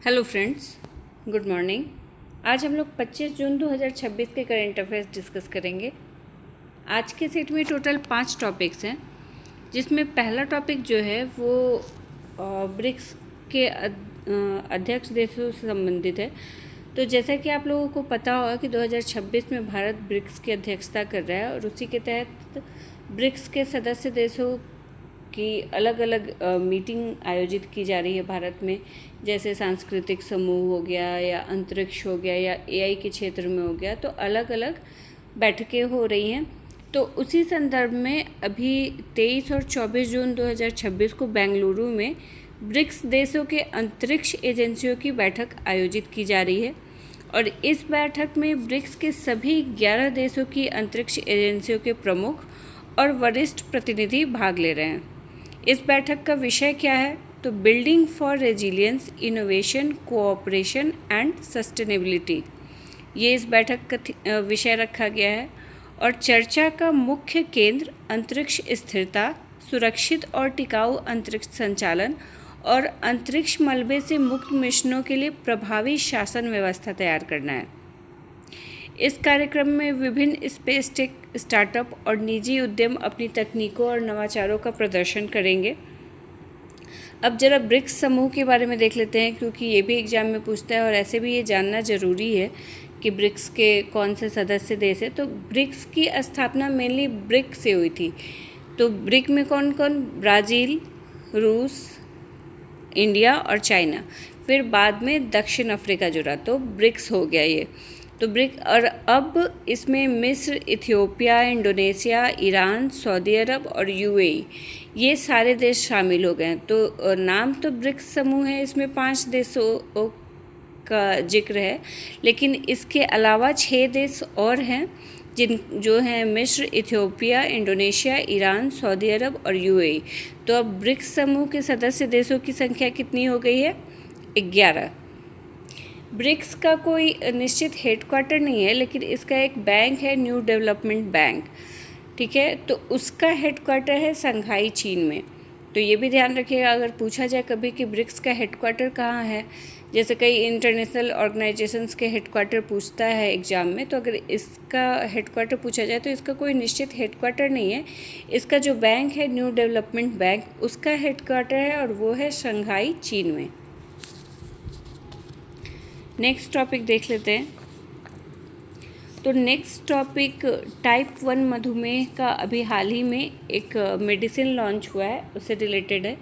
Hello friends, good morning. आज हम लोग 25 जून 2026 के करेंट अफेयर्स डिस्कस करेंगे। आज के सेट में टोटल 5 टॉपिक्स हैं, जिसमें पहला टॉपिक जो है वो ब्रिक्स के अध्यक्ष देशों से संबंधित है। तो जैसा कि आप लोगों को पता होगा कि 2026 में भारत ब्रिक्स की अध्यक्षता कर रहा है और उसी के तहत ब्रिक्स के सदस्य देशों की अलग अलग मीटिंग आयोजित की जा रही है भारत में, जैसे सांस्कृतिक समूह हो गया या अंतरिक्ष हो गया या एआई के क्षेत्र में हो गया। तो अलग अलग बैठकें हो रही हैं। तो उसी संदर्भ में अभी 23 और 24 जून 2026 को बेंगलुरु में ब्रिक्स देशों के अंतरिक्ष एजेंसियों की बैठक आयोजित की जा रही है और इस बैठक में ब्रिक्स के सभी 11 देशों की अंतरिक्ष एजेंसियों के प्रमुख और वरिष्ठ प्रतिनिधि भाग ले रहे हैं। इस बैठक का विषय क्या है? तो building for resilience, innovation, cooperation and sustainability, ये इस बैठक का विषय रखा गया है और चर्चा का मुख्य केंद्र अंतरिक्ष स्थिरता, सुरक्षित और टिकाऊ अंतरिक्ष संचालन और अंतरिक्ष मलबे से मुक्त मिशनों के लिए प्रभावी शासन व्यवस्था तैयार करना है। इस कार्यक्रम में विभिन्न स्पेस टेक स्टार्टअप और निजी उद्यम अपनी तकनीकों और नवाचारों का प्रदर्शन करेंगे। अब जरा ब्रिक्स समूह के बारे में देख लेते हैं, क्योंकि ये भी एग्जाम में पूछता है और ऐसे भी ये जानना ज़रूरी है कि ब्रिक्स के कौन से सदस्य देश है। तो ब्रिक्स की स्थापना मेनली ब्रिक से हुई थी। तो ब्रिक में कौन कौन? ब्राज़ील, रूस, इंडिया और चाइना। फिर बाद में दक्षिण अफ्रीका जुड़ा, तो ब्रिक्स हो गया ये। तो ब्रिक, और अब इसमें मिस्र, इथियोपिया, इंडोनेशिया, ईरान, सऊदी अरब और यूएई, ये सारे देश शामिल हो गए हैं। तो नाम तो ब्रिक्स समूह है, इसमें 5 देशों का जिक्र है, लेकिन इसके अलावा 6 देश और हैं जो हैं मिस्र, इथियोपिया, इंडोनेशिया, ईरान, सऊदी अरब और यूएई। तो अब ब्रिक्स समूह के सदस्य देशों की संख्या कितनी हो गई है? 11। ब्रिक्स का कोई निश्चित हेडक्वार्टर नहीं है, लेकिन इसका एक बैंक है, न्यू डेवलपमेंट बैंक, ठीक है। तो उसका हेडक्वार्टर है शंघाई, चीन में। तो ये भी ध्यान रखिएगा, अगर पूछा जाए कभी कि ब्रिक्स का हेडक्वार्टर कहाँ है, जैसे कई इंटरनेशनल ऑर्गेनाइजेशंस के हेडक्वार्टर पूछता है एग्ज़ाम में, तो अगर इसका हेडक्वार्टर पूछा जाए तो इसका कोई निश्चित हेडक्वार्टर नहीं है। इसका जो बैंक है न्यू डेवलपमेंट बैंक, उसका हेडक्वार्टर है और वो है शंघाई, चीन में। नेक्स्ट टॉपिक देख लेते हैं। तो नेक्स्ट टॉपिक टाइप 1 मधुमेह का अभी हाल ही में एक मेडिसिन लॉन्च हुआ है, उससे रिलेटेड है।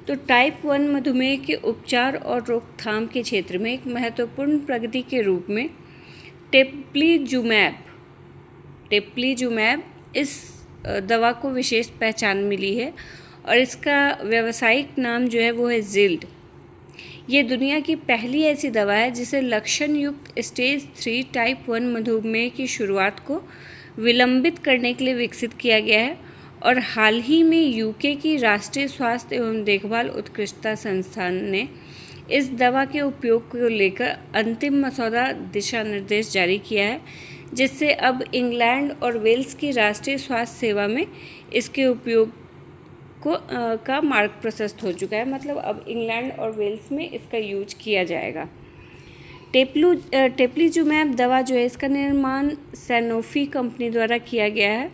तो टाइप 1 मधुमेह के उपचार और रोकथाम के क्षेत्र में एक महत्वपूर्ण प्रगति के रूप में टेप्लीजुमैब इस दवा को विशेष पहचान मिली है और इसका व्यावसायिक नाम जो है वो है जिल्ड। ये दुनिया की पहली ऐसी दवा है जिसे लक्षण युक्त स्टेज 3 टाइप 1 मधुमेह की शुरुआत को विलंबित करने के लिए विकसित किया गया है और हाल ही में यूके की राष्ट्रीय स्वास्थ्य एवं देखभाल उत्कृष्टता संस्थान ने इस दवा के उपयोग को लेकर अंतिम मसौदा दिशा निर्देश जारी किया है, जिससे अब इंग्लैंड और वेल्स की राष्ट्रीय स्वास्थ्य सेवा में इसके उपयोग का मार्ग प्रशस्त हो चुका है। मतलब अब इंग्लैंड और वेल्स में इसका यूज किया जाएगा। टेप्लीजुमैब दवा जो है, इसका निर्माण सैनोफी कंपनी द्वारा किया गया है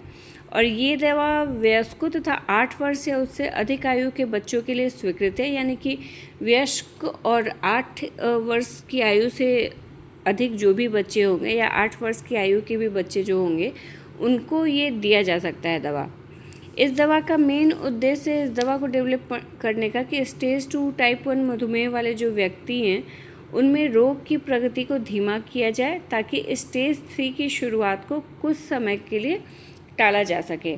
और ये दवा वयस्कों तथा 8 वर्ष या उससे अधिक आयु के बच्चों के लिए स्वीकृत है। यानी कि वयस्क और 8 वर्ष की आयु से अधिक जो भी बच्चे होंगे या 8 वर्ष की आयु के भी बच्चे जो होंगे, उनको ये दिया जा सकता है दवा। इस दवा का मेन उद्देश्य है इस दवा को डेवलप करने का कि स्टेज 2 टाइप 1 मधुमेह वाले जो व्यक्ति हैं उनमें रोग की प्रगति को धीमा किया जाए, ताकि स्टेज 3 की शुरुआत को कुछ समय के लिए टाला जा सके।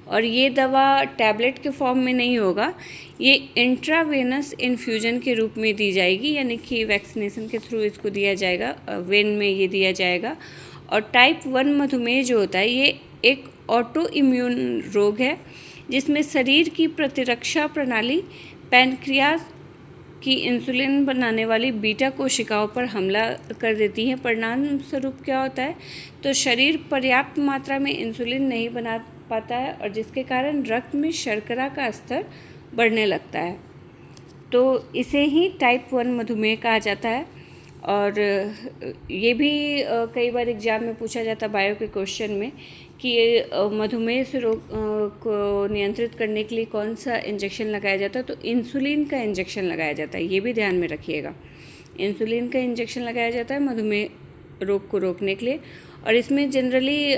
और ये दवा टैबलेट के फॉर्म में नहीं होगा, ये इंट्रावेनस इन्फ्यूजन के रूप में दी जाएगी, यानी कि वैक्सीनेशन के थ्रू इसको दिया जाएगा, वेन में ये दिया जाएगा। और टाइप 1 मधुमेह जो होता है ये एक ऑटो इम्यून रोग है, जिसमें शरीर की प्रतिरक्षा प्रणाली पैनक्रियास की इंसुलिन बनाने वाली बीटा कोशिकाओं पर हमला कर देती है। परिणाम स्वरूप क्या होता है? तो शरीर पर्याप्त मात्रा में इंसुलिन नहीं बना पाता है और जिसके कारण रक्त में शर्करा का स्तर बढ़ने लगता है। तो इसे ही टाइप 1 मधुमेह कहा जाता है। और ये भी कई बार एग्ज़ाम में पूछा जाता है बायो के क्वेश्चन में कि मधुमेह से रोग को नियंत्रित करने के लिए कौन सा इंजेक्शन लगाया जाता है, तो इंसुलिन का इंजेक्शन लगाया जाता है। ये भी ध्यान में रखिएगा, इंसुलिन का इंजेक्शन लगाया जाता है मधुमेह रोग को रोकने के लिए। और इसमें जनरली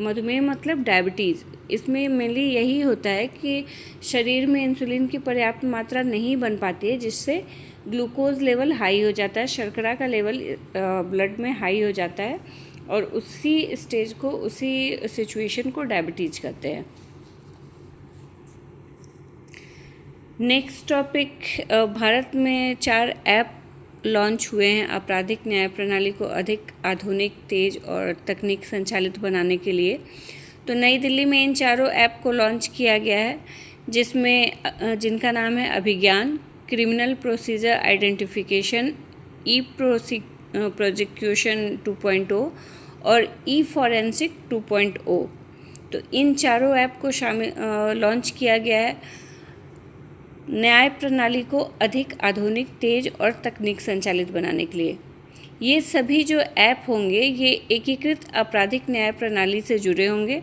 मधुमेह मतलब डायबिटीज़, इसमें मेनली यही होता है कि शरीर में इंसुलिन की पर्याप्त मात्रा नहीं बन पाती है, जिससे ग्लूकोज लेवल हाई हो जाता है, शर्करा का लेवल ब्लड में हाई हो जाता है, और उसी स्टेज को, उसी सिचुएशन को डायबिटीज़ कहते हैं। नेक्स्ट टॉपिक, भारत में 4 ऐप लॉन्च हुए हैं आपराधिक न्याय प्रणाली को अधिक आधुनिक, तेज और तकनीक संचालित बनाने के लिए। तो नई दिल्ली में इन चारों ऐप को लॉन्च किया गया है, जिनका नाम है अभिज्ञान, क्रिमिनल प्रोसीजर आइडेंटिफिकेशन, ई प्रोसिक्यूशन 2.0 और ई फॉरेंसिक 2.0। तो इन चारों ऐप को लॉन्च किया गया है न्याय प्रणाली को अधिक आधुनिक, तेज और तकनीक संचालित बनाने के लिए। ये सभी जो ऐप होंगे ये एकीकृत आपराधिक न्याय प्रणाली से जुड़े होंगे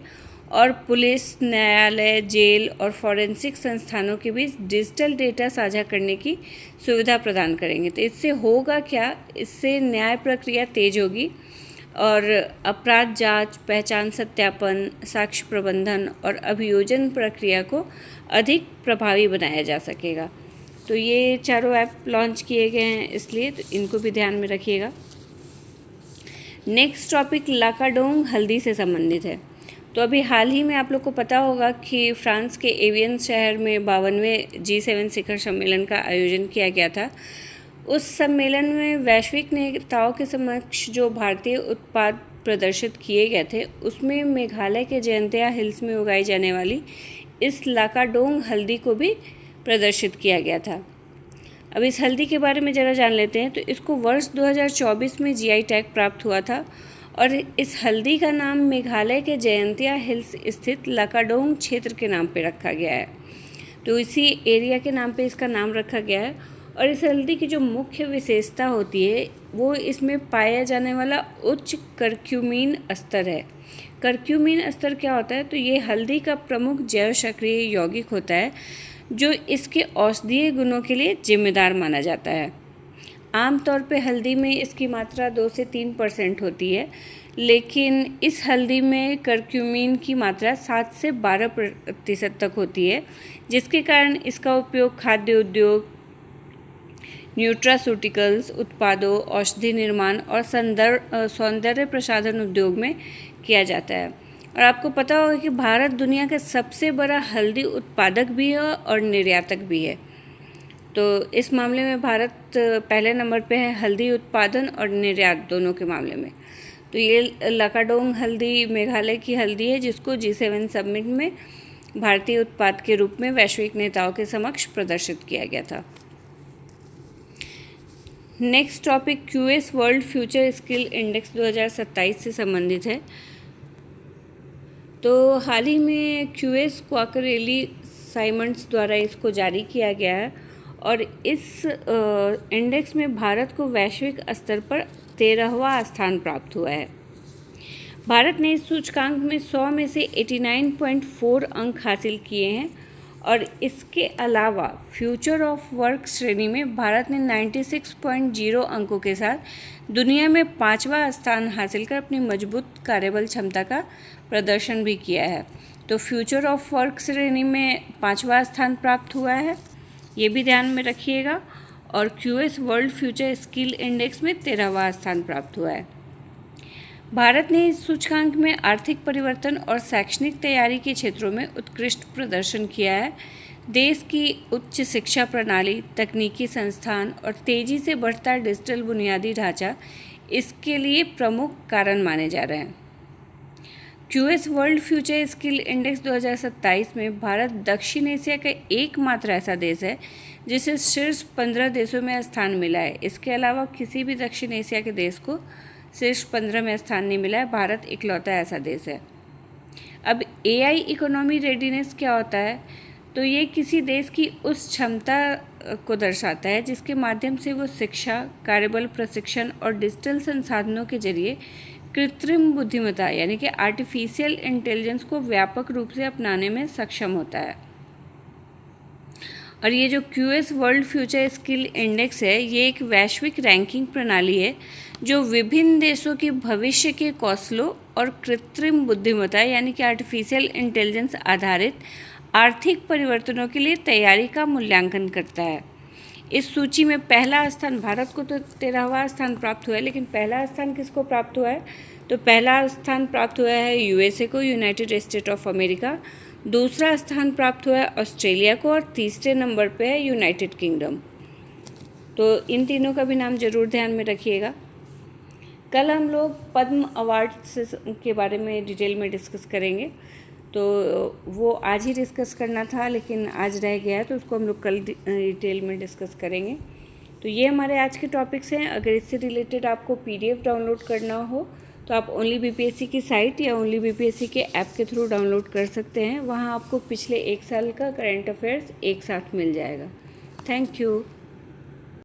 और पुलिस, न्यायालय, जेल और फॉरेंसिक संस्थानों के बीच डिजिटल डेटा साझा करने की सुविधा प्रदान करेंगे। तो इससे होगा क्या, इससे न्याय प्रक्रिया तेज होगी और अपराध जांच, पहचान सत्यापन, साक्ष्य प्रबंधन और अभियोजन प्रक्रिया को अधिक प्रभावी बनाया जा सकेगा। तो ये चारों ऐप लॉन्च किए गए हैं, इसलिए तो इनको भी ध्यान में रखिएगा। नेक्स्ट टॉपिक लाकाडोंग हल्दी से संबंधित है। तो अभी हाल ही में आप लोग को पता होगा कि फ्रांस के एवियन शहर में 52वें G7 शिखर सम्मेलन का आयोजन किया गया था। उस सम्मेलन में वैश्विक नेताओं के समक्ष जो भारतीय उत्पाद प्रदर्शित किए गए थे, उसमें मेघालय के जयंतिया हिल्स में उगाई जाने वाली इस लाकाडोंग हल्दी को भी प्रदर्शित किया गया था। अब इस हल्दी के बारे में ज़रा जान लेते हैं। तो इसको वर्ष 2024 में GI टैग प्राप्त हुआ था और इस हल्दी का नाम मेघालय के जयंतिया हिल्स स्थित लाकाडोंग क्षेत्र के नाम पर रखा गया है। तो इसी एरिया के नाम पे इसका नाम रखा गया है। और इस हल्दी की जो मुख्य विशेषता होती है वो इसमें पाया जाने वाला उच्च करक्यूमिन स्तर है। करक्यूमिन स्तर क्या होता है, तो ये हल्दी का प्रमुख जैव सक्रिय यौगिक होता है जो इसके औषधीय गुणों के लिए जिम्मेदार माना जाता है। आमतौर पे हल्दी में इसकी मात्रा 2 से 3% होती है, लेकिन इस हल्दी में करक्यूमिन की मात्रा 7 से 12% तक होती है, जिसके कारण इसका उपयोग खाद्य उद्योग, न्यूट्रास्यूटिकल्स उत्पादों, औषधि निर्माण और सौंदर्य प्रसाधन उद्योग में किया जाता है। और आपको पता होगा कि भारत दुनिया का सबसे बड़ा हल्दी उत्पादक भी है और निर्यातक भी है। तो इस मामले में भारत पहले नंबर पे है हल्दी उत्पादन और निर्यात दोनों के मामले में। तो ये लाकाडोंग हल्दी मेघालय की हल्दी है जिसको G7 समिट में भारतीय उत्पाद के रूप में वैश्विक नेताओं के समक्ष प्रदर्शित किया गया था। Next topic QS world future skill index 2027 से संबंधित है। तो हाल ही में QS क्वाकरेली साइमंड्स द्वारा इसको जारी किया गया है और इस इंडेक्स में भारत को वैश्विक स्तर पर 13वां स्थान प्राप्त हुआ है। भारत ने इस सूचकांक में 100 में से 89.4 अंक हासिल किए हैं और इसके अलावा फ्यूचर ऑफ वर्क श्रेणी में भारत ने 96.0 अंकों के साथ दुनिया में 5वां स्थान हासिल कर अपनी मजबूत कार्यबल क्षमता का प्रदर्शन भी किया है। तो फ्यूचर ऑफ वर्क श्रेणी में 5वां स्थान प्राप्त हुआ है, ये भी ध्यान में रखिएगा। और QS world future skill index में 13वां स्थान प्राप्त हुआ है। भारत ने इस सूचकांक में आर्थिक परिवर्तन और शैक्षणिक तैयारी के क्षेत्रों में उत्कृष्ट प्रदर्शन किया है। देश की उच्च शिक्षा प्रणाली, तकनीकी संस्थान और तेज़ी से बढ़ता डिजिटल बुनियादी ढांचा इसके लिए प्रमुख कारण माने जा रहे हैं। QS world future skill index 2027 में भारत दक्षिण एशिया का एकमात्र ऐसा देश है जिसे शीर्ष 15 देशों में स्थान मिला है। इसके अलावा किसी भी दक्षिण एशिया के देश को शीर्ष 15 में स्थान नहीं मिला है, भारत इकलौता ऐसा देश है। अब AI इकोनॉमी रेडीनेस क्या होता है, तो ये किसी देश की उस क्षमता को दर्शाता है जिसके माध्यम से वो शिक्षा, कार्यबल प्रशिक्षण और डिजिटल संसाधनों के जरिए कृत्रिम बुद्धिमत्ता यानी कि आर्टिफिशियल इंटेलिजेंस को व्यापक रूप से अपनाने में सक्षम होता है। और ये जो QS world future skill index है, ये एक वैश्विक रैंकिंग प्रणाली है जो विभिन्न देशों के भविष्य के कौशलों और कृत्रिम बुद्धिमत्ता यानी कि आर्टिफिशियल इंटेलिजेंस आधारित आर्थिक परिवर्तनों के लिए तैयारी का मूल्यांकन करता है। इस सूची में पहला स्थान, भारत को तो 13वां स्थान प्राप्त हुआ है, लेकिन पहला स्थान किसको प्राप्त हुआ है? तो पहला स्थान प्राप्त हुआ है USA को, यूनाइटेड स्टेट ऑफ अमेरिका। दूसरा स्थान प्राप्त हुआ है ऑस्ट्रेलिया को और तीसरे नंबर पे है यूनाइटेड किंगडम। तो इन तीनों का भी नाम जरूर ध्यान में रखिएगा। कल हम लोग पद्म अवार्ड्स के बारे में डिटेल में डिस्कस करेंगे, तो वो आज ही डिस्कस करना था लेकिन आज रह गया है, तो उसको हम लोग कल डिटेल में डिस्कस करेंगे। तो ये हमारे आज के टॉपिक्स हैं। अगर इससे रिलेटेड आपको PDF डाउनलोड करना हो तो आप ओनली BPSC की साइट या ओनली BPSC के ऐप के थ्रू डाउनलोड कर सकते हैं। वहाँ आपको पिछले 1 साल का करंट अफेयर्स एक साथ मिल जाएगा। Thank you.